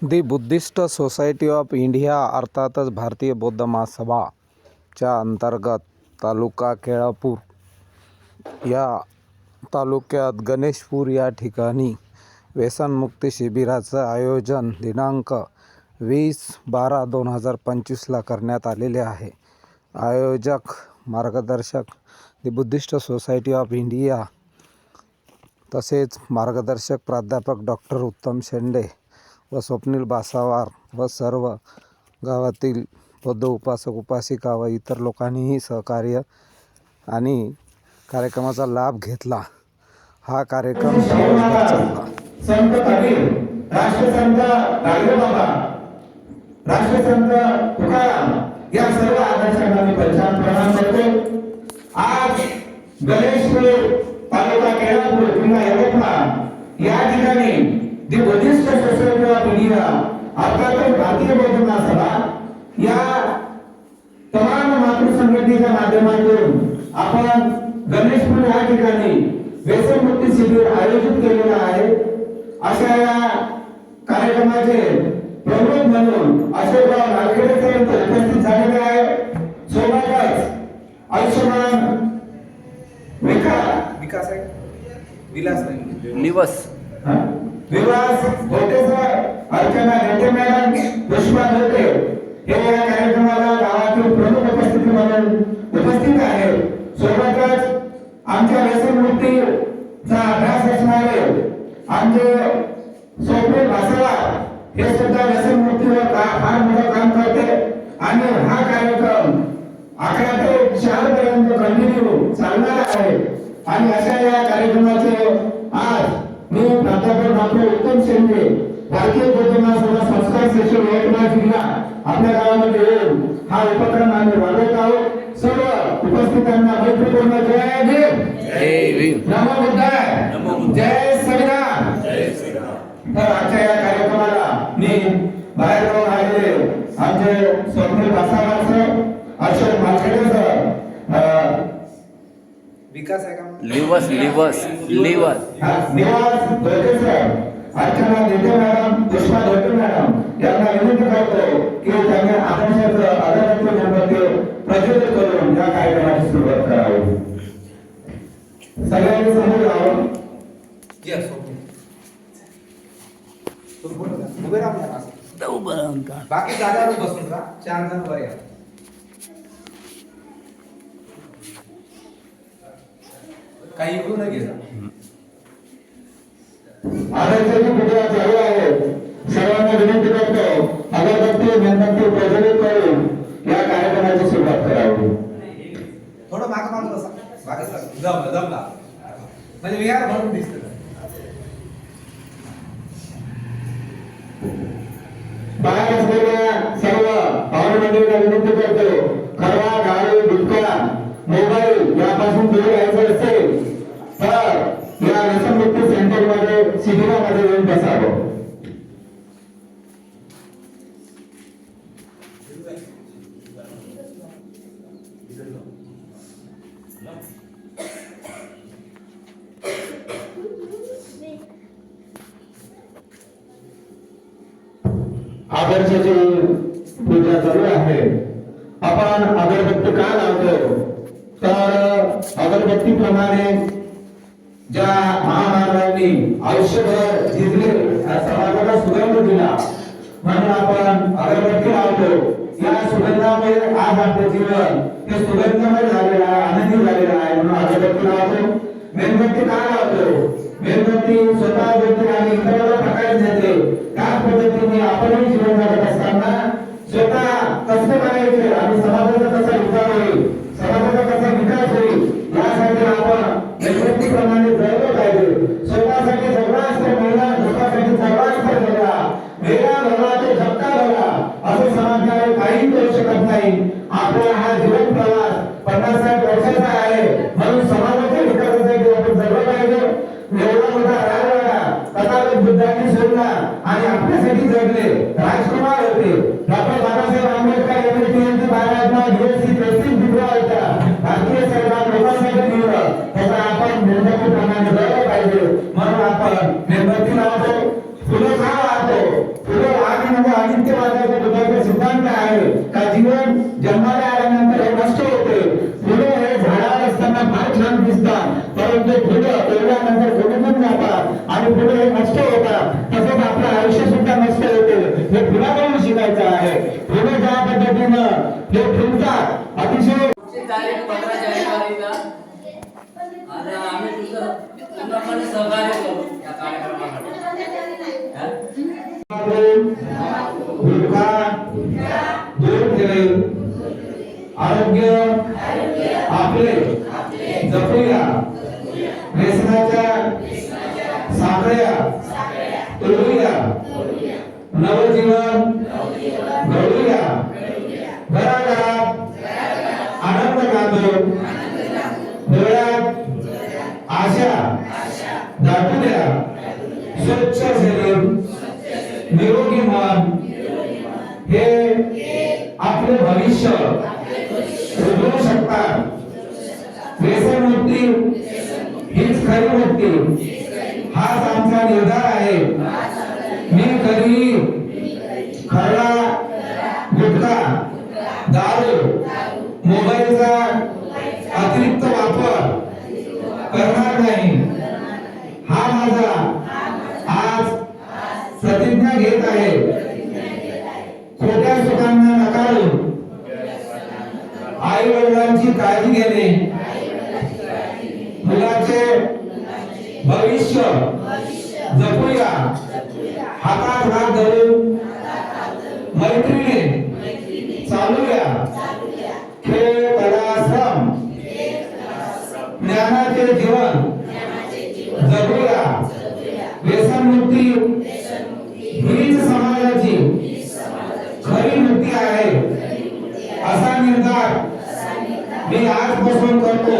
The Buddhist society of India अर्थातच भारतीय बौद्ध महासभा च्या अंतर्गत तालुका केळापूर या तालुक्यात गणेशपूर या ठिकाणी व्यसनमुक्ती शिबिराचं आयोजन दिनांक 20/12/2025 करण्यात आलेले आहे. आयोजक मार्गदर्शक दी बुद्धिस्ट सोसायटी ऑफ इंडिया तसेच मार्गदर्शक प्राध्यापक डॉक्टर उत्तम शेंडे व स्वप्नील बासावार व सर्व गावातील बौद्ध उपासक उपासिका व इतर लोकांनीही सहकार्य आणि कार्यक्रमाचा लाभ घेतला. हा कार्यक्रम दिवसभर चालला. संत कबीर, राष्ट्रसंत गाडगेबाबा, राष्ट्रसंत तुकाराम या सर्व आदर्शांना मी प्रणाम करतो. आज गणेशपूर तालुका केळापूर जिल्हा यवतमाळ या ठिकाणी दी बुद्धिस्ट सोसायटी ऑफ इंडिया अर्थात भारतीय बौद्ध महासभा या तमाम मातृ संघटनेच्या माध्यमातून आपण गणेशपूर या ठिकाणी व्यसनमुक्ती शिबिर आयोजित केलेलं आहे. अशा या कार्यक्रमाचे प्रमुख म्हणून अशोकराव नालखेडे साहेब उपस्थित झालेले आहे. सोबतच आयुष्यमान विकास आहे विलास गोटे सर, अर्चना गोटे मॅडम, पुष्पा गोटे हे या कार्यक्रमाला गावातील प्रमुख उपस्थिती म्हणून उपस्थित आहेत. सोबतच आमच्या व्यसनमुक्तीचा अभ्यास असणारे आमचे स्वप्नील बासावार हे सुद्धा व्यसनमुक्तीवर फार मोठं काम करते आणि हा कार्यक्रम 11 ते 4 पर्यंत कंटिन्यू चालणार आहे. आणि अशा या कार्यक्रमाचे आज मी प्राध्यापक डॉक्टर उत्तम शेंडे, भारतीय बौद्ध महासभा संस्कार सचिव यवतमाळ जिल्हा आपल्या गावामध्ये येऊन हा उपक्रम आम्ही राबवत आहोत. सर्व उपस्थितांना मैत्रीपूर्ण जय भीम, नमो बुद्धाय, जय संविधान. तर आजच्या या कार्यक्रमाला मी बाहेर जाऊन आलेले आमचे स्वप्नील बासावार सर, अशोक नालखेडे सर, विकास आहे का निवास गोटे सर, अर्चना गोटे मॅडम, पुष्पा गोटे मॅडम यांना विनंती करतो की त्यांनी आदर्शाचं अगरबत्ती मोमबत्ती प्रज्वलित करून या कार्यक्रमाची सुरुवात करावी. सगळ्यांनी समोर यावं. उभे राहा, बाकी जागेवर बसून राहा. 4 जण वर या. काही इकडून न घ्या. आदर्शाची पूजा चालू आहे. सर्वांना विनंती करतो अगरबत्ती मेणबत्ती प्रज्वलित करून या कार्यक्रमाची सुरुवात करावी. थोडं मागं बसा. जमला म्हणजे विहार भरून दिसतं. बाहेर असलेल्या सर्व पाहुणे विनंती करतो खरवा, गाडी, गुटखा, मोबाईल यापासून दूर राहायचं असेल तर या व्यसनमुक्ती सेंटरमध्ये शिबिरामध्ये येऊन बसावं. आदर्शाची पूजा चालू आहे. आपण अगरबत्ती का लावतो तर अगरबत्ती प्रमाणे ज्या महामानवांनी आयुष्यभर जिंकले समाजाला सुगंध दिला म्हणून आपण अगरबत्ती लावतो. या सुगंधामुळे आज आपलं जीवन हे सुगंधमय झालेलं आहे, आनंदी झालेलं आहे म्हणून अगरबत्ती लावतो. मेणबत्ती का लावतो? मेणबत्ती स्वतः देते आणि इतरांना प्रकाश देते. त्याच पद्धतीने आपणही जीवन जगत असताना स्वतः कष्ट करायचे आणि समाजाचा कसा विकास होईल, समाजाचा कसा विकास होईल यासाठी आपण मेणबत्तीप्रमाणे जगलं पाहिजे. स्वतःसाठी जगला असतो मेला, दुसऱ्यासाठी जगला असतो मेला. मेला भला तो जगता भला असं समाजाने काही करू शकत नाही. आपला हा जीवन प्रवास 50-60 वर्षाचा आहे म्हणून समाजाच्या विकासासाठी आपण जगलं पाहिजे. एवढा मोठा राजवाडा तथागत बुद्धांनी सोडला आणि आपल्यासाठी जगले. राजकुमार होते. डॉक्टर बाबासाहेब आंबेडकर यांनी TNT महाराजना USC प्रेसिंग दिला होता. भारतीय सरकार लोकांसाठी दिलं. त्याचा आपण मेणबत्तीप्रमाणे जगलं पाहिजे म्हणून आपण मेणबत्ती लावतो. फुलं का वाहतो? आहे का जीवन जन्माला आल्यानंतर हे नष्ट होते. फुलं हे झाडावर असताना फार छान दिसतात, परंतु फुलं तोडल्यानंतर कोणीपण जातात आणि फुलं हे नष्ट होतात. तसंच आपलं आयुष्य सुद्धा नष्ट होते. हे फुलाकडून शिकायचं आहे. फुलं ज्या पद्धतीनं हे फुलतात अतिशय तारीख 15 जानेवारीला आणि आम्ही तुझं पूर्णपणे सहकार्य करू या कार्यक्रमासाठी. दूर ठेवेल. आरोग्य आपले जपूया. व्यसनाच्या साखळ्या तोडूया. नवजीवन घडूया. घराघरात आनंद नांदो. डोळ्यात आशा दाटू द्या. स्वच्छ शरीर निरोगी मन हे आपले भविष्य उजळू शकतात. व्यसनमुक्ती हीच खरी मुक्ती. हाच आमचा निर्धार आहे. मी कधीही खरडा, गुटखा, दारू, मोबाईलचा अतिरिक्त वापर करणार नाही. हा माझा आज प्रतिज्ञा घेत आहे. खोट्या सुखांना नकारून आई वडिलांची काळजी घेणे, मुलाचे भविष्य जपूया. हातात हात धरून मैत्रीने चालूया. खेळ कला श्रम ज्ञानाचे जीवन जगूया. व्यसनमुक्ती हीच समाजाची खरी मुक्ती आहे असा निर्धार मी आजपासून करतो.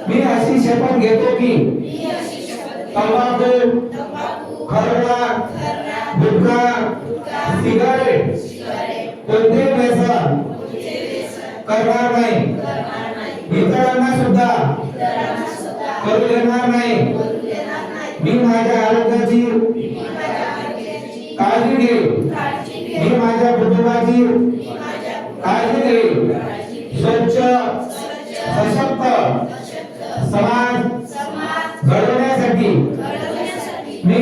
मी अशी शपथ घेतो की तंबाखू, खरडा, गुटखा, सिगारेट कोणते व्यसन करणार नाही. इतरांना सुद्धा करू देणार नाही. मी माझ्या आरोग्याची काळजी घेईन. मी माझ्या कुटुंबाची काळजी घेईन. स्वच्छ सशक्त समाज घडवण्यासाठी मी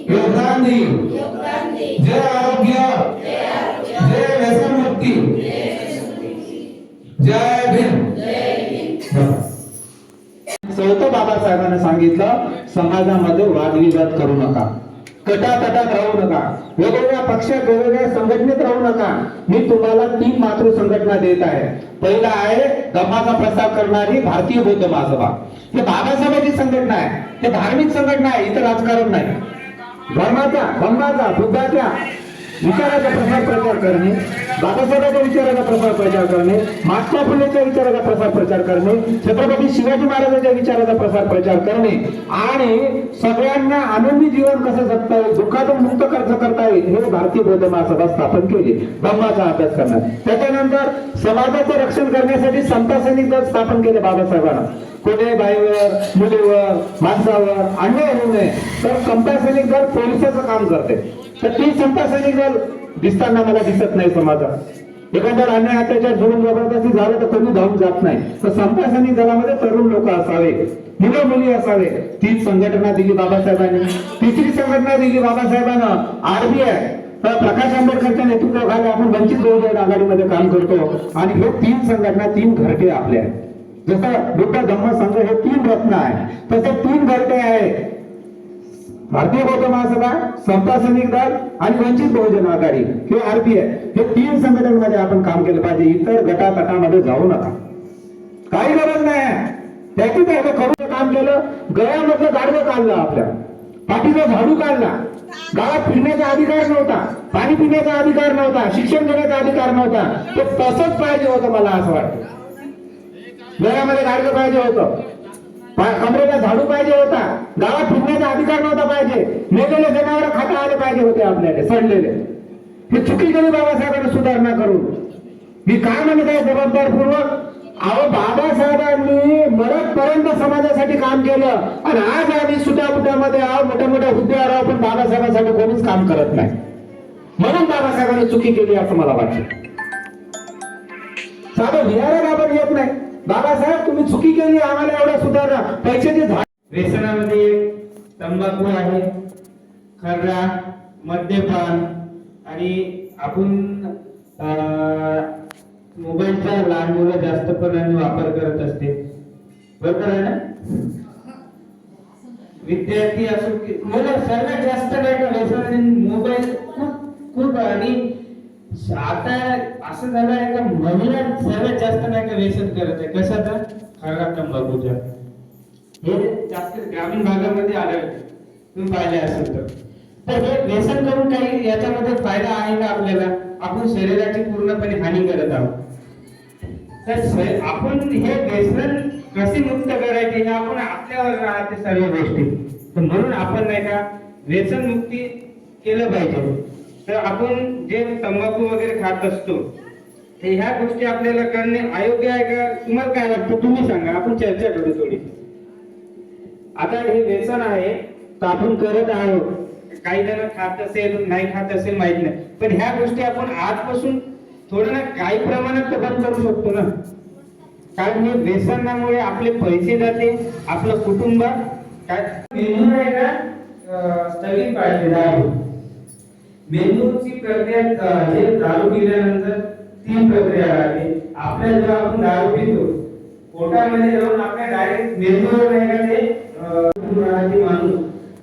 योगदान देईन. जय आरोग्य, जय व्यसनमुक्ती, जय भीम. चौथं बाबासाहेबांनी सांगितलं, समाजामध्ये वादविवाद करू नका, कटाकटात राहू नका, वेगवेगळ्या पक्षात वेगवेगळ्या संघटनेत राहू नका. मी तुम्हाला 3 मातृ संघटना देत आहे. पहिला आहे धम्माचा प्रसार करणारी भारतीय बौद्ध महासभा. हे बाबासाहेबांची संघटना आहे. हे धार्मिक संघटना आहे. इथं राजकारण नाही. धम्माचा बुद्धाच्या विचाराचा प्रसार प्रचार करणे, बाबासाहेबांच्या विचाराचा प्रसार प्रचार करणे, महात्मा फुलेच्या विचाराचा प्रसार प्रचार करणे, छत्रपती शिवाजी महाराजांच्या विचाराचा प्रसार प्रचार करणे आणि सगळ्यांना आनंदी जीवन कसं जगता येईल, दुःखातून मुक्त खर्च करता येईल हे भारतीय बौद्ध महासभा स्थापन केली. धम्माचा अभ्यास करणार. त्याच्यानंतर समाजाचं रक्षण करण्यासाठी समता सैनिक दल स्थापन केले बाबासाहेबांना. कोणी बाईवर, मुलीवर, माणसावर अन्याय होऊ नये तर समता सैनिक दल पोलिसाचं काम करते. तर ती समता सैनिक दल दिसताना मला दिसत नाही समाजात. एखाद्यावर अन्याय अत्याचार जुलूम जबरदस्ती झालं तर कोणी धावून जात नाही. तर समता सैनिक दलामध्ये तरुण लोक असावे, मुलं मुली असावे. तीच संघटना दिली बाबासाहेबांनी. तिसरी संघटना दिली बाबासाहेबांना RBI. तर प्रकाश आंबेडकरच्या नेतृत्वाखाली आपण वंचित बहुजन आघाडीमध्ये काम करतो आणि हे 3 संघटना 3 घरटे आपले आहेत. जसं बुद्ध धम्म संघ हे 3 रत्न आहे तसे 3 घरटे आहे. भारतीय बौद्ध महासभा, समता सैनिक दल आणि वंचित बहुजन आघाडी किंवा RBI हे 3 संघटनांमध्ये आपण काम केलं पाहिजे. इतर गटातटामध्ये जाऊ नका. काही गरज नाही. त्याची तर खरं काम केलं. गळ्यामधलं गाडवं काढलं, आपल्या पाठीचा झाडू काढला. गावात फिरण्याचा अधिकार नव्हता, पाणी पिण्याचा अधिकार नव्हता, शिक्षण घेण्याचा अधिकार नव्हता. तो तसंच पाहिजे होतं. मला असं वाटतं गळ्यामध्ये गाडवं पाहिजे होतं, कमरेला झाडू पाहिजे होता, गावात फिरण्याचा अधिकार नव्हता पाहिजे, मेलेले जनावर खाता आले पाहिजे होते आपल्याला सडलेले. हे चुकी केली बाबासाहेबांनी सुधारणा करून. मी काय म्हणत आहे जबाबदारपूर्वक, अहो बाबासाहेबांनी मरतपर्यंत समाजासाठी काम केलं आणि आज आम्ही सुटापुटामध्ये आहो, मोठ्या मोठ्या हुद्द्यावर आहो, पण बाबासाहेबांसाठी कोणीच काम करत नाही. म्हणून बाबासाहेबांनी चुकी केली असं मला वाटतं. साधं विहारात आपण येत नाही. बाबासाहेब तुम्ही चुकी केली, आम्हाला एवढ्या सुधारणा पैशाचे व्यसनामध्ये तंबाखू आहे, खर्रा, मद्यपान आणि आपण मोबाईलचा लहान मुलं जास्त प्रमाणात वापर करत असते. बरोबर आहे ना? विद्यार्थी असो की मुलं सर्वात जास्त काय का व्यसन मोबाईल खूप आणि आता असं झालं आहे का महिला सर्वात जास्त काय का व्यसन करत आहे. कशाचं? खर्रा, तंबाखूच्या. हे जास्त ग्रामीण भागामध्ये आढळते. तुम्ही पाहिले असेल तर हे व्यसन करून काही याच्यामध्ये फायदा आहे का आपल्याला? आपण शरीराची पूर्णपणे हानी करत आहोत. तर आपण हे व्यसन कसे मुक्त करायचे हे आपण आपल्यावर राहते सर्व गोष्टी. तर म्हणून आपण नाही का व्यसन मुक्ती केलं पाहिजे. तर आपण जे तंबाखू वगैरे खात असतो ते ह्या गोष्टी आपल्याला करणे अयोग्य आहे का? तुम्हाला काय वाटतं तुम्ही सांगा. आपण चर्चा करू थोडी. आता हे व्यसन आहे तर आपण करत आहोत. काही जण खात असेल नाही खात असेल माहित नाही, पण ह्या गोष्टी आपण आजपासून थोडं ना काही प्रमाणात तर बंद करू शकतो ना. कारण हे व्यसनामुळे आपले पैसे जाते, आपलं कुटुंब काय मेंदू आहे का स्थगित पाहिजे. दारू मेंदूची प्रक्रिया जे दारू पिल्यानंतर 3 प्रक्रिया राहते. आपल्या जेव्हा आपण दारू पितो पोटामध्ये जाऊन आपल्या डायरेक्ट मेंदूवर नाही का ते माणूस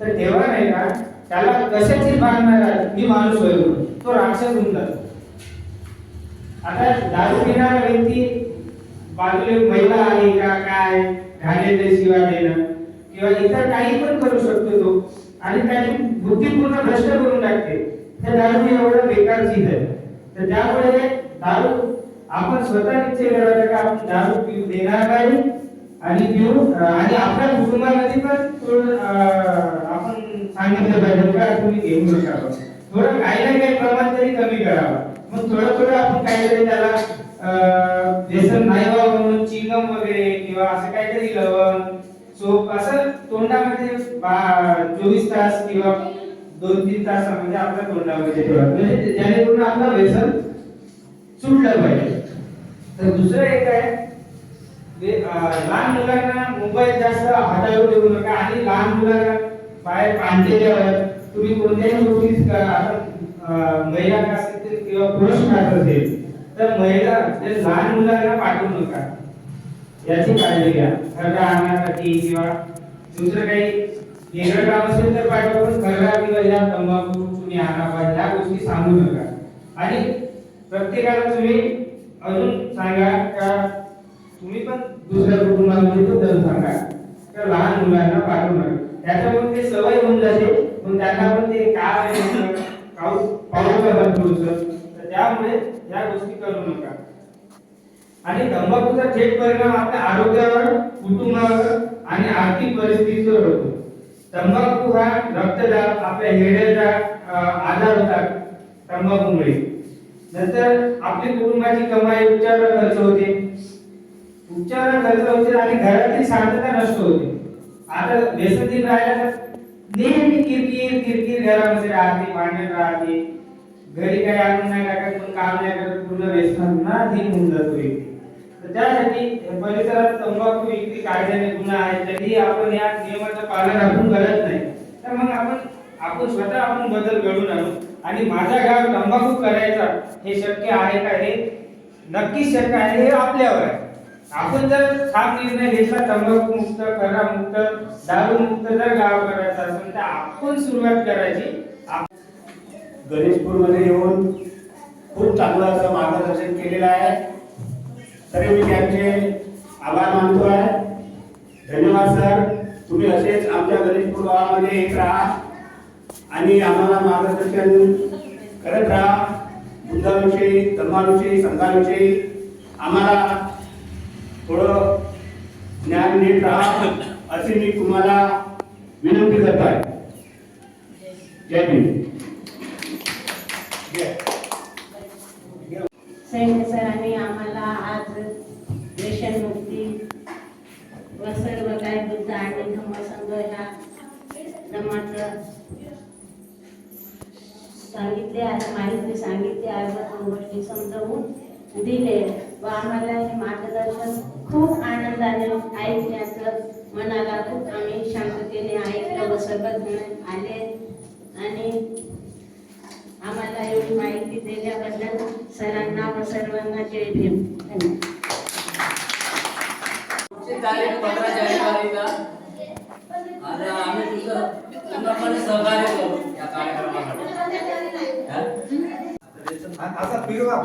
तर तेव्हा नाही का त्याला कशाची भान नाही राहत मी माणूस होईल, तो राक्षस होऊन जातो. आता दारू पिणारा व्यक्ती बाजूला महिला आहे का काय घाणेरडे शिवा देणं किंवा इतर काही पण करू शकतो तो आणि त्याची बुद्धी पूर्ण भ्रष्ट करून टाकते. त्या दारू एवढं बेकार चीज आहे. तर त्यामुळे दारू आपण स्वतः निश्चय करायला का आपण दारू पिऊ देणार नाही आणि पिऊ आणि आपल्या कुटुंबामध्ये पण थोडं आपण सांगितलं पाहिजे का तुम्ही घेऊ नका. थोडं काही ना काही प्रमाण तरी कमी करावं. मग थोडं आपण काहीतरी त्याला व्यसन नाही व्हावं म्हणून चिंगम वगैरे किंवा असं काहीतरी लवंग सोप असं तोंडामध्ये 24 तास किंवा 2-3 तास म्हणजे आपल्या तोंडामध्ये ठेवा म्हणजे जेणेकरून आपलं व्यसन सुटलं पाहिजे. तर दुसरं एक आहे लहान मुलांना मोबाईल जास्त हाताळू देऊ नका आणि लहान मुलांना बाहेर पाणतेल्यावर तुम्ही कोणत्याही गोष्टी महिला असेल किंवा पुरुष खात असेल तर महिला लहान मुलांना पाठवू नका. याची काळजी घ्या. खर्रा आणण्यासाठी किंवा दुसरं काही वेगळं काम असेल तर पाठवा, पण खर्रा किंवा या तंबाखू तुम्ही आणा पाहिजे ह्या गोष्टी सांगू नका. आणि प्रत्येकाला तुम्ही अजून सांगा का तुम्ही पण दुसऱ्या कुटुंबामध्ये पण सांगा का लहान मुलांना पाठवू नका. त्याच्यामुळे ते सवय होऊन जाते, पण त्यांना पण ते काय तर त्यामुळे या गोष्टी करू नका. आणि तंबाखूचा थेट परिणाम आपल्या आरोग्यावर, कुटुंबावर आणि आर्थिक परिस्थितीवर होतो. तंबाखू हा रक्तदाब, आपल्या हिरड्याचा आजार होतात तंबाखूमुळे. नंतर आपली कुटुंबाची कमाई उपचारावर खर्च होते आणि घरातील शांतता नष्ट होते. आता व्यसनी राहिला तर नेहमी किरकिर घरामध्ये राहते, भांडण राहते, घरी काही आणून नाही टाकत, पण काम नाही करत, पूर्ण व्यसनांना धीन होऊन जातो व्यक्ती. तर त्यासाठी परिसरात तंबाखू विक्री कायद्याने गुन्हा आहे. तरी आपण या नियमाचं पालन आपण करत नाही. तर मग आपण स्वतः आपण बदल घडवून आणू आणि माझा गाव तंबाखू करायचा हे शक्य आहे का? हे नक्कीच शक्य आहे. हे आपल्यावर आहे. आपण जर ठाम निर्णय घेतला तंबाखू मुक्त, खर्रा मुक्त, दारू मुक्त जर गाव करायचा असेल तर आपण सुरुवात करायची. गणेशपूरमध्ये येऊन खूप चांगलं असं मार्गदर्शन केलेलं आहे. तरी मी त्यांचे आभार मानतो आहे. धन्यवाद सर. तुम्ही असेच आमच्या गणेशपूर गावामध्ये येत राहा आणि आम्हाला मार्गदर्शन करत राहा. बुद्धाविषयी, धर्माविषयी, संघाविषयी आम्हाला थोडं ज्ञान देत राहा अशी मी तुम्हाला विनंती करत आहे. जय भीम. सैन्य सरांनी आम्हाला आज व्यसनमुक्ती व सर्व काही बुद्ध आणि धम्मसंघ ह्या धम्माचं सांगितले आहे, माहिती सांगितली आहे व दोन गोष्टी समजावून दिले व आम्हाला हे मार्गदर्शन खूप आनंदाने ऐकण्याचं मनाला खूप आम्ही शांततेने ऐकलं व सर्वजण आले आणि आम्हाला एवढी माहिती दिल्याबद्दल सरांना व सर्वांना जय भीम. धन्यवाद. तारीख 15 जानेवारीला आणि आम्ही तुझं पूर्णपणे सहकार्य करू या कार्यक्रमासाठी. आता फिरवा.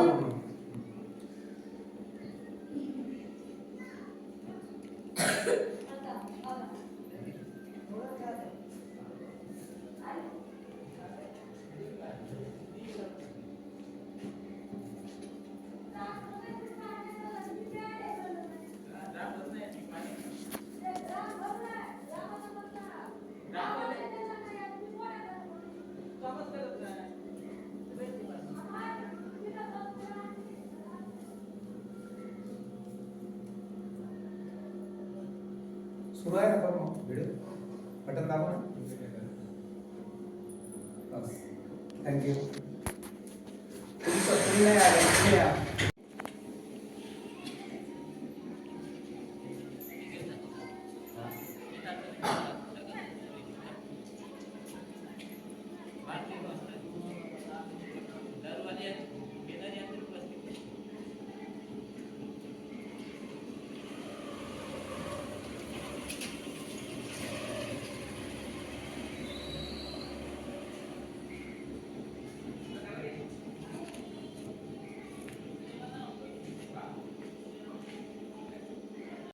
सुरू आहे ना पण व्हिडिओ बटन दाबा. थँक्यू.